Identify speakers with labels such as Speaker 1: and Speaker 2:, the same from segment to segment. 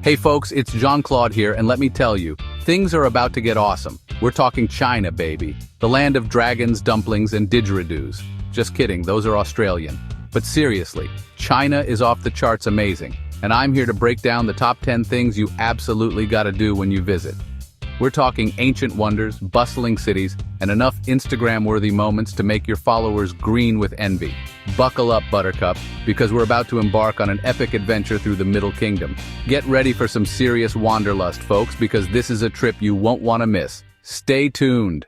Speaker 1: Hey folks, it's Jean-Claude here, and let me tell you, things are about to get awesome. We're talking China, baby. The land of dragons, dumplings, and didgeridoos. Just kidding, those are Australian. But seriously, China is off the charts amazing, and I'm here to break down the top 10 things you absolutely gotta do when you visit. We're talking ancient wonders, bustling cities, and enough Instagram-worthy moments to make your followers green with envy. Buckle up, Buttercup, because we're about to embark on an epic adventure through the Middle Kingdom. Get ready for some serious wanderlust, folks, because this is a trip you won't want to miss. Stay tuned.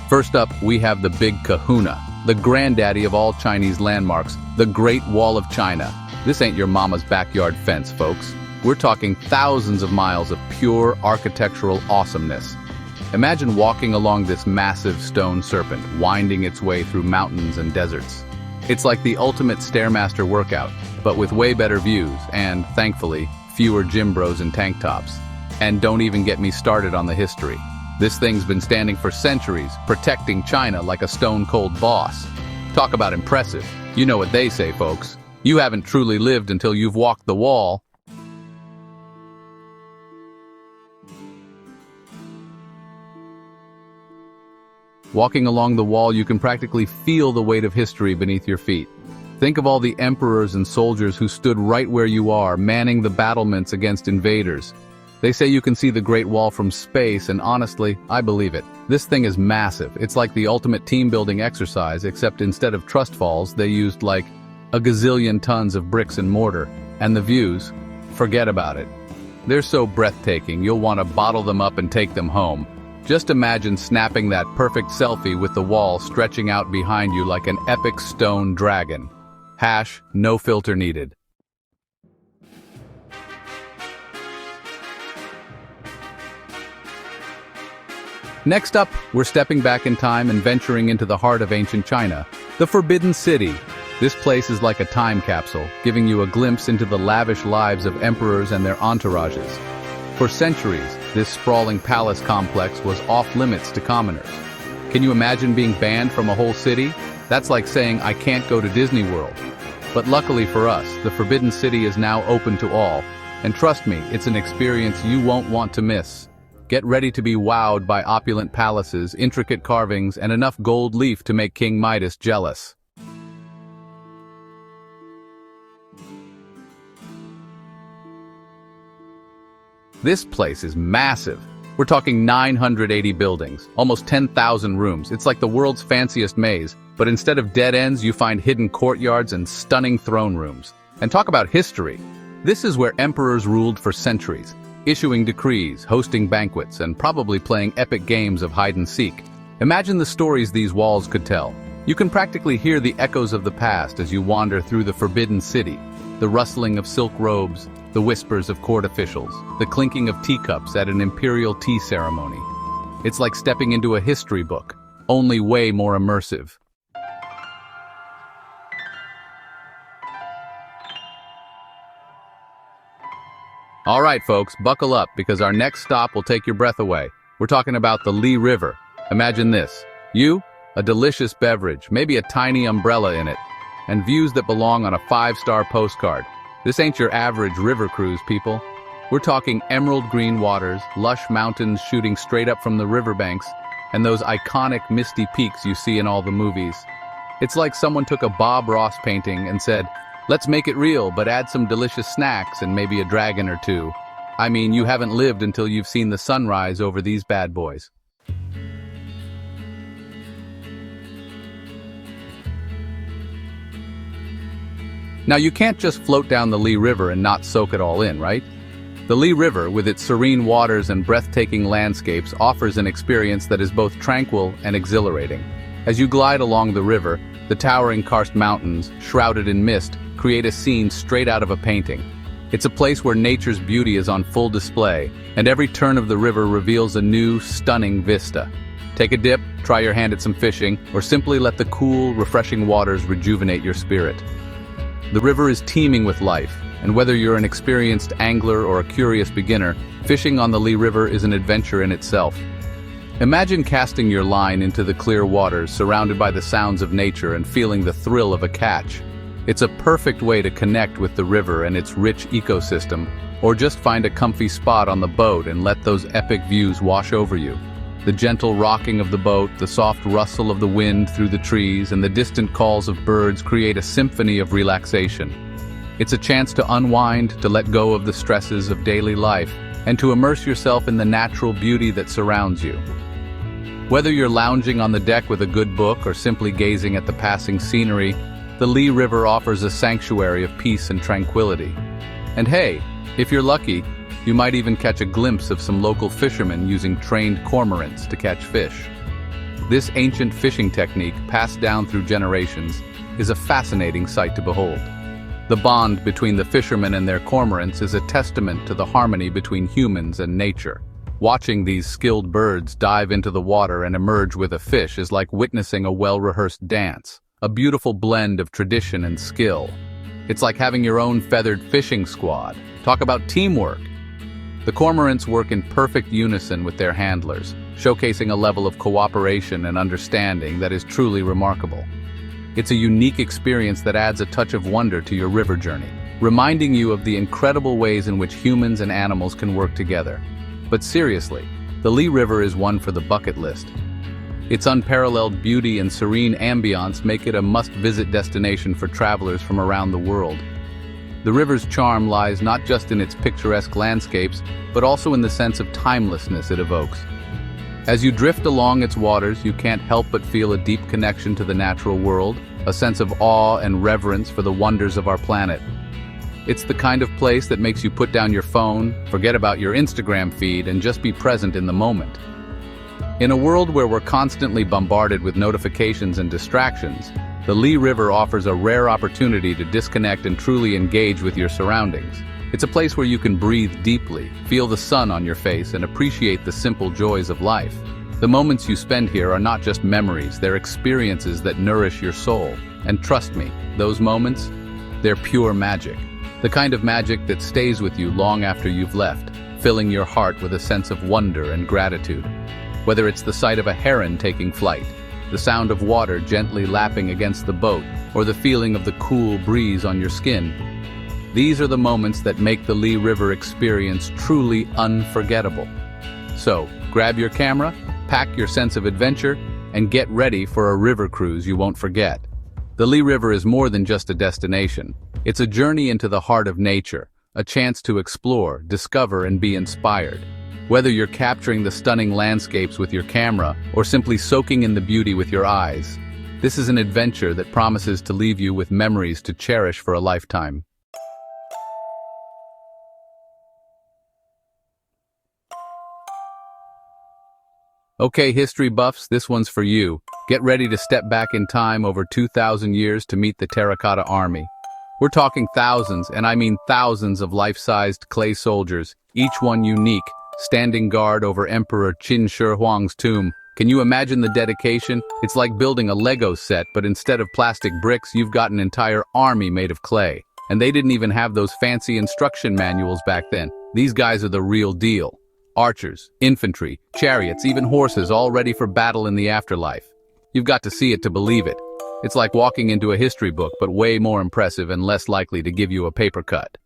Speaker 1: First up, we have the Big Kahuna, the granddaddy of all Chinese landmarks, the Great Wall of China. This ain't your mama's backyard fence, folks. We're talking thousands of miles of pure architectural awesomeness. Imagine walking along this massive stone serpent, winding its way through mountains and deserts. It's like the ultimate Stairmaster workout, but with way better views and, thankfully, fewer gym bros in tank tops. And don't even get me started on the history. This thing's been standing for centuries, protecting China like a stone-cold boss. Talk about impressive. You know what they say, folks. You haven't truly lived until you've walked the wall. Walking along the wall, you can practically feel the weight of history beneath your feet. Think of all the emperors and soldiers who stood right where you are, manning the battlements against invaders. They say you can see the Great Wall from space, and honestly, I believe it. This thing is massive. It's like the ultimate team-building exercise, except instead of trust falls, they used like a gazillion tons of bricks and mortar. And the views, forget about it. They're so breathtaking, you'll want to bottle them up and take them home. Just imagine snapping that perfect selfie with the wall stretching out behind you like an epic stone dragon. No filter needed. Next up, we're stepping back in time and venturing into the heart of ancient China, the Forbidden City. This place is like a time capsule, giving you a glimpse into the lavish lives of emperors and their entourages. For centuries, this sprawling palace complex was off-limits to commoners. Can you imagine being banned from a whole city? That's like saying, I can't go to Disney World. But luckily for us, the Forbidden City is now open to all. And trust me, it's an experience you won't want to miss. Get ready to be wowed by opulent palaces, intricate carvings, and enough gold leaf to make King Midas jealous. This place is massive. We're talking 980 buildings, almost 10,000 rooms. It's like the world's fanciest maze, but instead of dead ends, you find hidden courtyards and stunning throne rooms. And talk about history. This is where emperors ruled for centuries, issuing decrees, hosting banquets, and probably playing epic games of hide-and-seek. Imagine the stories these walls could tell. You can practically hear the echoes of the past as you wander through the Forbidden City. The rustling of silk robes, the whispers of court officials, the clinking of teacups at an imperial tea ceremony. It's like stepping into a history book, only way more immersive. All right, folks, buckle up because our next stop will take your breath away. We're talking about the Li River. Imagine this. You, a delicious beverage, maybe a tiny umbrella in it, and views that belong on a 5-star postcard. This ain't your average river cruise, people. We're talking emerald green waters, lush mountains shooting straight up from the riverbanks, and those iconic misty peaks you see in all the movies. It's like someone took a Bob Ross painting and said, let's make it real, but add some delicious snacks and maybe a dragon or two. I mean, you haven't lived until you've seen the sunrise over these bad boys. Now, you can't just float down the Li River and not soak it all in, right? The Li River, with its serene waters and breathtaking landscapes, offers an experience that is both tranquil and exhilarating. As you glide along the river, the towering karst mountains, shrouded in mist, create a scene straight out of a painting. It's a place where nature's beauty is on full display, and every turn of the river reveals a new, stunning vista. Take a dip, try your hand at some fishing, or simply let the cool, refreshing waters rejuvenate your spirit. The river is teeming with life, and whether you're an experienced angler or a curious beginner, fishing on the Li River is an adventure in itself. Imagine casting your line into the clear waters, surrounded by the sounds of nature and feeling the thrill of a catch. It's a perfect way to connect with the river and its rich ecosystem, or just find a comfy spot on the boat and let those epic views wash over you. The gentle rocking of the boat, the soft rustle of the wind through the trees, and the distant calls of birds create a symphony of relaxation. It's a chance to unwind, to let go of the stresses of daily life, and to immerse yourself in the natural beauty that surrounds you. Whether you're lounging on the deck with a good book or simply gazing at the passing scenery, the Li River offers a sanctuary of peace and tranquility. And hey, if you're lucky, you might even catch a glimpse of some local fishermen using trained cormorants to catch fish. This ancient fishing technique, passed down through generations, is a fascinating sight to behold. The bond between the fishermen and their cormorants is a testament to the harmony between humans and nature. Watching these skilled birds dive into the water and emerge with a fish is like witnessing a well-rehearsed dance, a beautiful blend of tradition and skill. It's like having your own feathered fishing squad. Talk about teamwork! The cormorants work in perfect unison with their handlers, showcasing a level of cooperation and understanding that is truly remarkable. It's a unique experience that adds a touch of wonder to your river journey, reminding you of the incredible ways in which humans and animals can work together. But seriously, the Li River is one for the bucket list. Its unparalleled beauty and serene ambiance make it a must-visit destination for travelers from around the world. The river's charm lies not just in its picturesque landscapes, but also in the sense of timelessness it evokes. As you drift along its waters, you can't help but feel a deep connection to the natural world, a sense of awe and reverence for the wonders of our planet. It's the kind of place that makes you put down your phone, forget about your Instagram feed, and just be present in the moment. In a world where we're constantly bombarded with notifications and distractions, the Li River offers a rare opportunity to disconnect and truly engage with your surroundings. It's a place where you can breathe deeply, feel the sun on your face, and appreciate the simple joys of life. The moments you spend here are not just memories, they're experiences that nourish your soul. And trust me, those moments, they're pure magic. The kind of magic that stays with you long after you've left, filling your heart with a sense of wonder and gratitude. Whether it's the sight of a heron taking flight, the sound of water gently lapping against the boat, or the feeling of the cool breeze on your skin, these are the moments that make the Li River experience truly unforgettable. So, grab your camera, pack your sense of adventure, and get ready for a river cruise you won't forget. The Li River is more than just a destination. It's a journey into the heart of nature, a chance to explore, discover, and be inspired. Whether you're capturing the stunning landscapes with your camera or simply soaking in the beauty with your eyes, this is an adventure that promises to leave you with memories to cherish for a lifetime. Okay, history buffs, this one's for you. Get ready to step back in time over 2,000 years to meet the Terracotta Army. We're talking thousands, and I mean thousands of life-sized clay soldiers, each one unique, standing guard over Emperor Qin Shi Huang's tomb. Can you imagine the dedication? It's like building a Lego set, but instead of plastic bricks, you've got an entire army made of clay. And they didn't even have those fancy instruction manuals back then. These guys are the real deal. Archers, infantry, chariots, even horses, all ready for battle in the afterlife. You've got to see it to believe it. It's like walking into a history book, but way more impressive and less likely to give you a paper cut.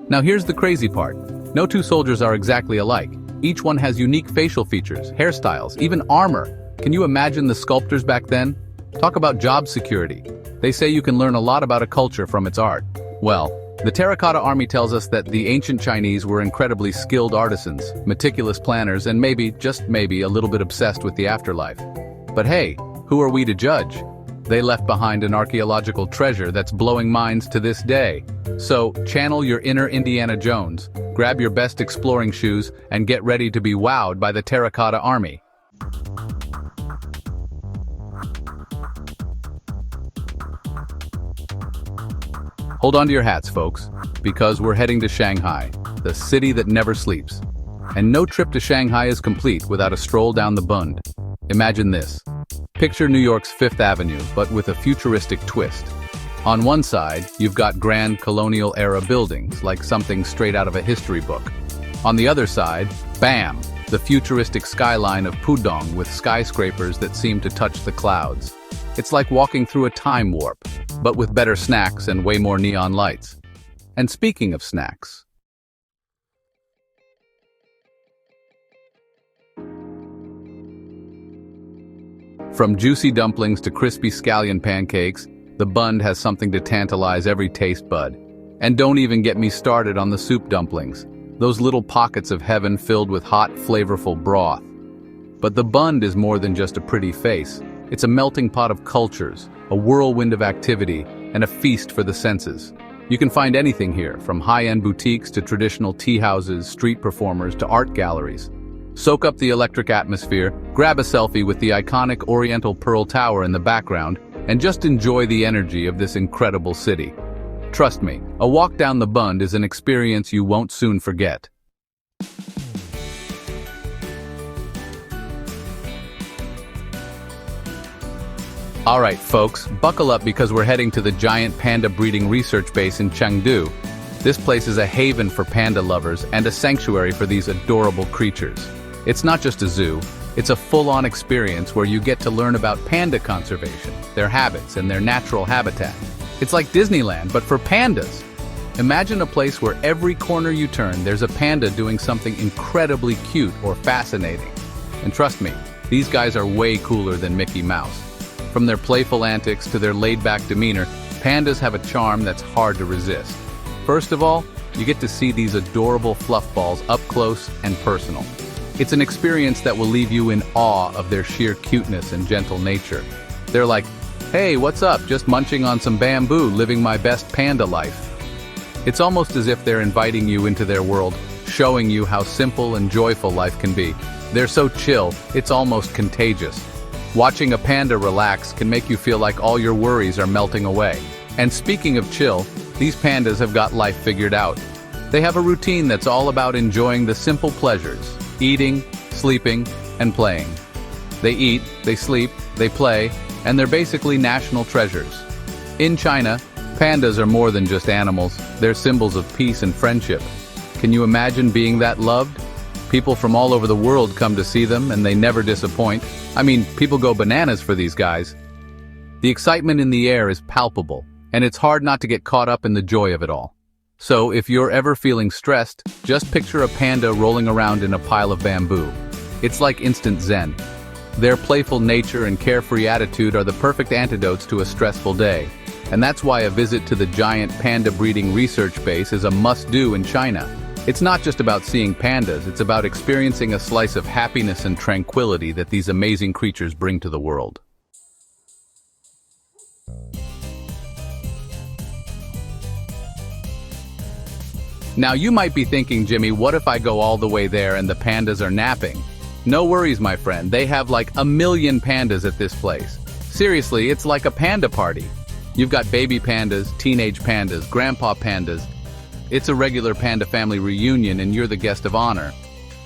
Speaker 1: Now here's the crazy part. No two soldiers are exactly alike. Each one has unique facial features, hairstyles, even armor. Can you imagine the sculptors back then? Talk about job security. They say you can learn a lot about a culture from its art. Well, the Terracotta Army tells us that the ancient Chinese were incredibly skilled artisans, meticulous planners, and maybe, just maybe, a little bit obsessed with the afterlife. But hey, who are we to judge? They left behind an archaeological treasure that's blowing minds to this day. So, channel your inner Indiana Jones, grab your best exploring shoes, and get ready to be wowed by the Terracotta Army. Hold on to your hats, folks, because we're heading to Shanghai, the city that never sleeps. And no trip to Shanghai is complete without a stroll down the Bund. Imagine this. Picture New York's Fifth Avenue, but with a futuristic twist. On one side, you've got grand colonial-era buildings, like something straight out of a history book. On the other side, bam, the futuristic skyline of Pudong with skyscrapers that seem to touch the clouds. It's like walking through a time warp, but with better snacks and way more neon lights. And speaking of snacks, from juicy dumplings to crispy scallion pancakes, the bund has something to tantalize every taste bud. And don't even get me started on the soup dumplings, those little pockets of heaven filled with hot, flavorful broth. But the bund is more than just a pretty face. It's a melting pot of cultures, a whirlwind of activity, and a feast for the senses. You can find anything here, from high-end boutiques to traditional tea houses, street performers to art galleries. Soak up the electric atmosphere, grab a selfie with the iconic Oriental Pearl Tower in the background, and just enjoy the energy of this incredible city. Trust me, a walk down the bund is an experience you won't soon forget. Alright folks, buckle up because we're heading to the giant panda breeding research base in Chengdu. This place is a haven for panda lovers and a sanctuary for these adorable creatures. It's not just a zoo, it's a full-on experience where you get to learn about panda conservation, their habits, and their natural habitat. It's like Disneyland, but for pandas. Imagine a place where every corner you turn, there's a panda doing something incredibly cute or fascinating. And trust me, these guys are way cooler than Mickey Mouse. From their playful antics to their laid-back demeanor, pandas have a charm that's hard to resist. First of all, you get to see these adorable fluff balls up close and personal. It's an experience that will leave you in awe of their sheer cuteness and gentle nature. They're like, "Hey, what's up? Just munching on some bamboo, living my best panda life." It's almost as if they're inviting you into their world, showing you how simple and joyful life can be. They're so chill, it's almost contagious. Watching a panda relax can make you feel like all your worries are melting away. And speaking of chill, these pandas have got life figured out. They have a routine that's all about enjoying the simple pleasures: eating, sleeping, and playing. They eat, they sleep, they play, and they're basically national treasures. In China, pandas are more than just animals. They're symbols of peace and friendship. Can you imagine being that loved? People from all over the world come to see them, and they never disappoint. I mean, people go bananas for these guys. The excitement in the air is palpable, and it's hard not to get caught up in the joy of it all. So, if you're ever feeling stressed, just picture a panda rolling around in a pile of bamboo. It's like instant zen. Their playful nature and carefree attitude are the perfect antidotes to a stressful day. And that's why a visit to the giant panda breeding research base is a must-do in China. It's not just about seeing pandas, it's about experiencing a slice of happiness and tranquility that these amazing creatures bring to the world. Now you might be thinking, Jimmy, what if I go all the way there and the pandas are napping? No worries, my friend, they have like 1 million pandas at this place. Seriously, it's like a panda party. You've got baby pandas, teenage pandas, grandpa pandas. It's a regular panda family reunion and you're the guest of honor.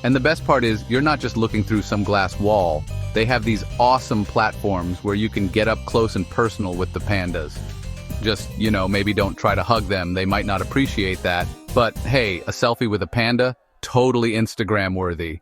Speaker 1: And the best part is, you're not just looking through some glass wall. They have these awesome platforms where you can get up close and personal with the pandas. Just, maybe don't try to hug them, they might not appreciate that. But hey, a selfie with a panda? Totally Instagram worthy.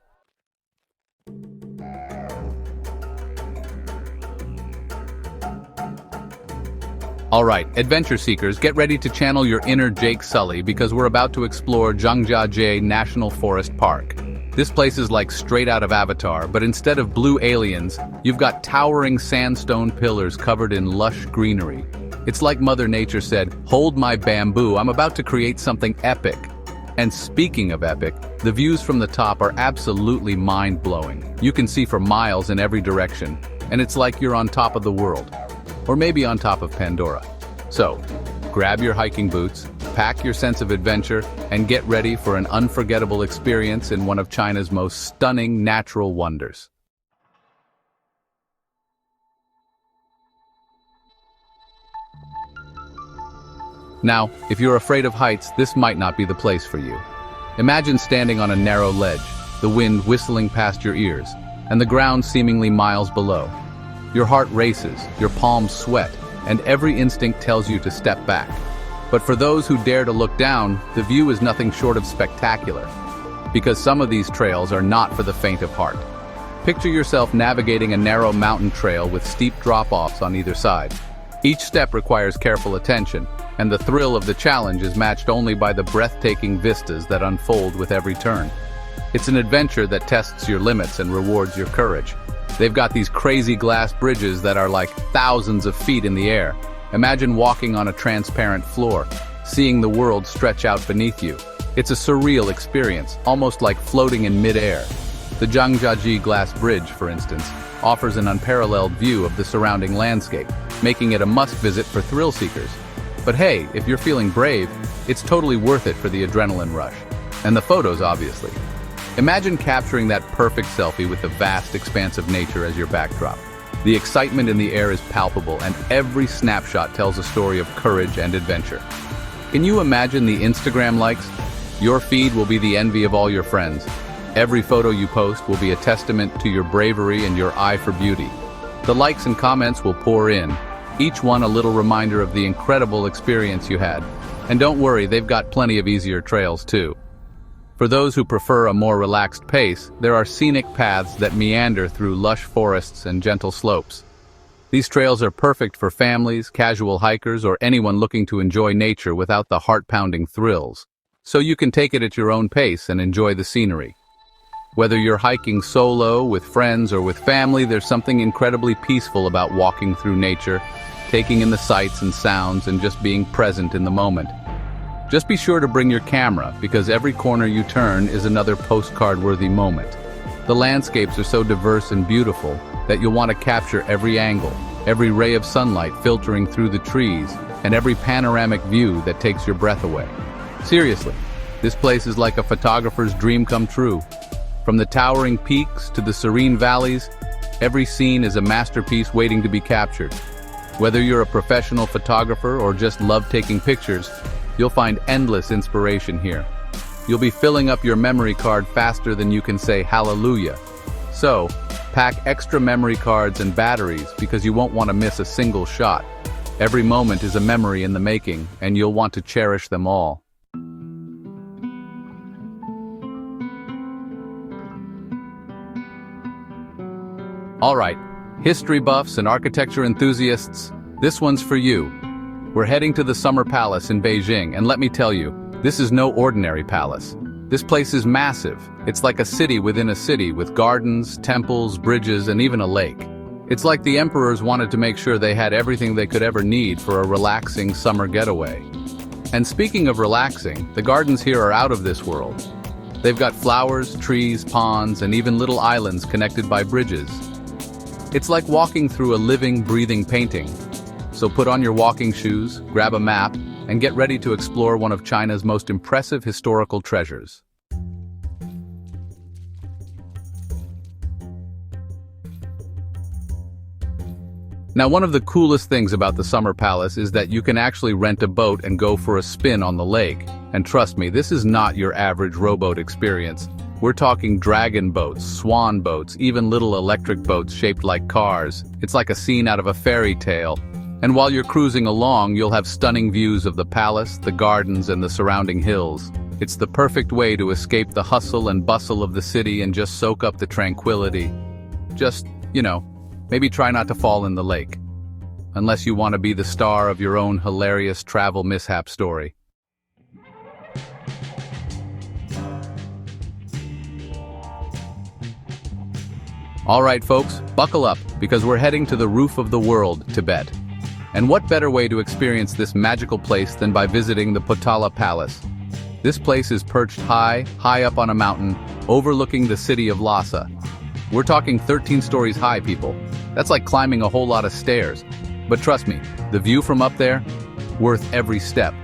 Speaker 1: Alright, adventure seekers, get ready to channel your inner Jake Sully because we're about to explore Zhangjiajie National Forest Park. This place is like straight out of Avatar, but instead of blue aliens, you've got towering sandstone pillars covered in lush greenery. It's like Mother Nature said, "Hold my bamboo, I'm about to create something epic." And speaking of epic, the views from the top are absolutely mind-blowing. You can see for miles in every direction, and it's like you're on top of the world. Or maybe on top of Pandora. So, grab your hiking boots, pack your sense of adventure, and get ready for an unforgettable experience in one of China's most stunning natural wonders. Now, if you're afraid of heights, this might not be the place for you. Imagine standing on a narrow ledge, the wind whistling past your ears, and the ground seemingly miles below. Your heart races, your palms sweat, and every instinct tells you to step back. But for those who dare to look down, the view is nothing short of spectacular. Because some of these trails are not for the faint of heart. Picture yourself navigating a narrow mountain trail with steep drop-offs on either side. Each step requires careful attention, and the thrill of the challenge is matched only by the breathtaking vistas that unfold with every turn. It's an adventure that tests your limits and rewards your courage. They've got these crazy glass bridges that are like thousands of feet in the air. Imagine walking on a transparent floor, seeing the world stretch out beneath you. It's a surreal experience, almost like floating in mid-air. The Zhangjiajie Glass Bridge, for instance, offers an unparalleled view of the surrounding landscape, making it a must-visit for thrill seekers. But hey, if you're feeling brave, it's totally worth it for the adrenaline rush. And the photos, obviously. Imagine capturing that perfect selfie with the vast expanse of nature as your backdrop. The excitement in the air is palpable, and every snapshot tells a story of courage and adventure. Can you imagine the Instagram likes? Your feed will be the envy of all your friends. Every photo you post will be a testament to your bravery and your eye for beauty. The likes and comments will pour in, each one a little reminder of the incredible experience you had. And don't worry, they've got plenty of easier trails too. For those who prefer a more relaxed pace, there are scenic paths that meander through lush forests and gentle slopes. These trails are perfect for families, casual hikers, or anyone looking to enjoy nature without the heart-pounding thrills. So you can take it at your own pace and enjoy the scenery. Whether you're hiking solo, with friends, or with family, there's something incredibly peaceful about walking through nature, taking in the sights and sounds, and just being present in the moment. Just be sure to bring your camera, because every corner you turn is another postcard-worthy moment. The landscapes are so diverse and beautiful that you'll want to capture every angle, every ray of sunlight filtering through the trees, and every panoramic view that takes your breath away. Seriously, this place is like a photographer's dream come true. From the towering peaks to the serene valleys, every scene is a masterpiece waiting to be captured. Whether you're a professional photographer or just love taking pictures, you'll find endless inspiration here. You'll be filling up your memory card faster than you can say hallelujah. So, pack extra memory cards and batteries because you won't want to miss a single shot. Every moment is a memory in the making, and you'll want to cherish them all. Alright, history buffs and architecture enthusiasts, this one's for you. We're heading to the Summer Palace in Beijing, and let me tell you, this is no ordinary palace. This place is massive. It's like a city within a city with gardens, temples, bridges, and even a lake. It's like the emperors wanted to make sure they had everything they could ever need for a relaxing summer getaway. And speaking of relaxing, the gardens here are out of this world. They've got flowers, trees, ponds, and even little islands connected by bridges. It's like walking through a living, breathing painting. So put on your walking shoes, grab a map, and get ready to explore one of China's most impressive historical treasures. Now, one of the coolest things about the Summer Palace is that you can actually rent a boat and go for a spin on the lake. And trust me, this is not your average rowboat experience. We're talking dragon boats, swan boats, even little electric boats shaped like cars. It's like a scene out of a fairy tale. And while you're cruising along, you'll have stunning views of the palace, the gardens, and the surrounding hills. It's the perfect way to escape the hustle and bustle of the city and just soak up the tranquility. Just, maybe try not to fall in the lake. Unless you want to be the star of your own hilarious travel mishap story. Alright folks, buckle up, because we're heading to the roof of the world, Tibet. And what better way to experience this magical place than by visiting the Potala Palace? This place is perched high up on a mountain, overlooking the city of Lhasa. We're talking 13 stories high, people. That's like climbing a whole lot of stairs. But trust me, the view from up there, worth every step.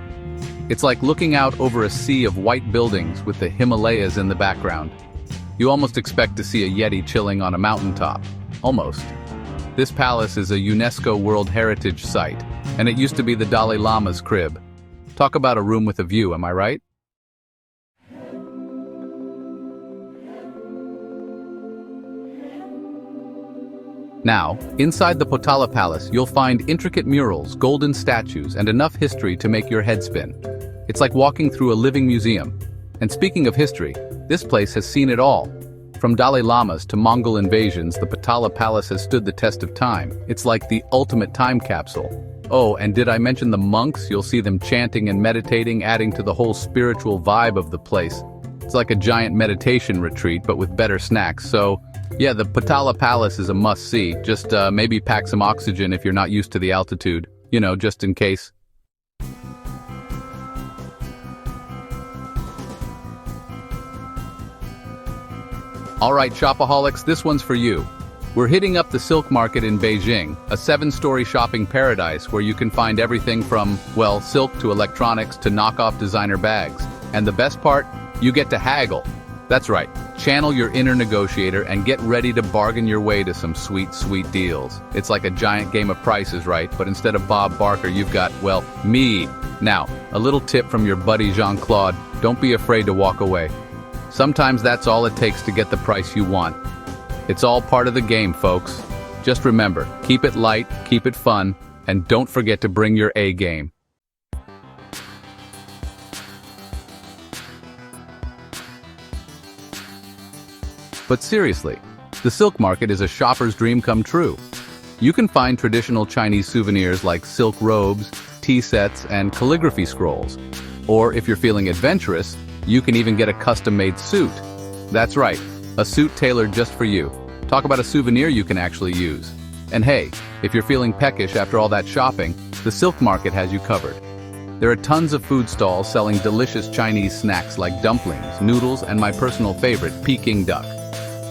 Speaker 1: It's like looking out over a sea of white buildings with the Himalayas in the background. You almost expect to see a Yeti chilling on a mountaintop. Almost. This palace is a UNESCO World Heritage Site, and it used to be the Dalai Lama's crib. Talk about a room with a view, am I right? Now, inside the Potala Palace, you'll find intricate murals, golden statues, and enough history to make your head spin. It's like walking through a living museum. And speaking of history, this place has seen it all. From Dalai Lamas to Mongol invasions, the Potala Palace has stood the test of time. It's like the ultimate time capsule. Oh, and did I mention the monks? You'll see them chanting and meditating, adding to the whole spiritual vibe of the place. It's like a giant meditation retreat, but with better snacks. So, yeah, the Potala Palace is a must-see. Just maybe pack some oxygen if you're not used to the altitude. You know, just in case. Alright, shopaholics, this one's for you. We're hitting up the Silk Market in Beijing, a 7-story shopping paradise where you can find everything from, well, silk to electronics to knockoff designer bags. And the best part? You get to haggle. That's right, channel your inner negotiator and get ready to bargain your way to some sweet, sweet deals. It's like a giant game of prices, right? But instead of Bob Barker, you've got, well, me. Now, a little tip from your buddy Jean-Claude, don't be afraid to walk away. Sometimes that's all it takes to get the price you want. It's all part of the game, folks. Just remember, keep it light, keep it fun, and don't forget to bring your A game. But seriously, the Silk Market is a shopper's dream come true. You can find traditional Chinese souvenirs like silk robes, tea sets, and calligraphy scrolls. Or if you're feeling adventurous, you can even get a custom-made suit. That's right, a suit tailored just for you. Talk about a souvenir you can actually use. And hey, if you're feeling peckish after all that shopping, the Silk Market has you covered. There are tons of food stalls selling delicious Chinese snacks like dumplings, noodles, and my personal favorite, Peking duck.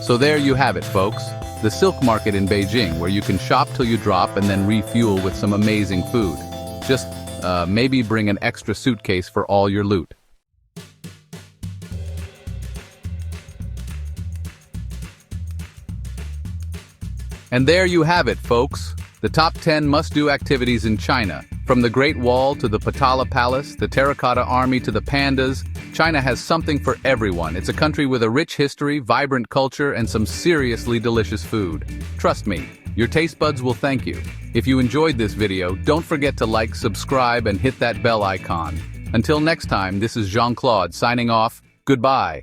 Speaker 1: So there you have it, folks. The Silk Market in Beijing, where you can shop till you drop and then refuel with some amazing food. Just maybe bring an extra suitcase for all your loot. And there you have it, folks. The top 10 must-do activities in China. From the Great Wall to the Potala Palace, the Terracotta Army to the pandas, China has something for everyone. It's a country with a rich history, vibrant culture, and some seriously delicious food. Trust me, your taste buds will thank you. If you enjoyed this video, don't forget to like, subscribe, and hit that bell icon. Until next time, this is Jean-Claude signing off. Goodbye.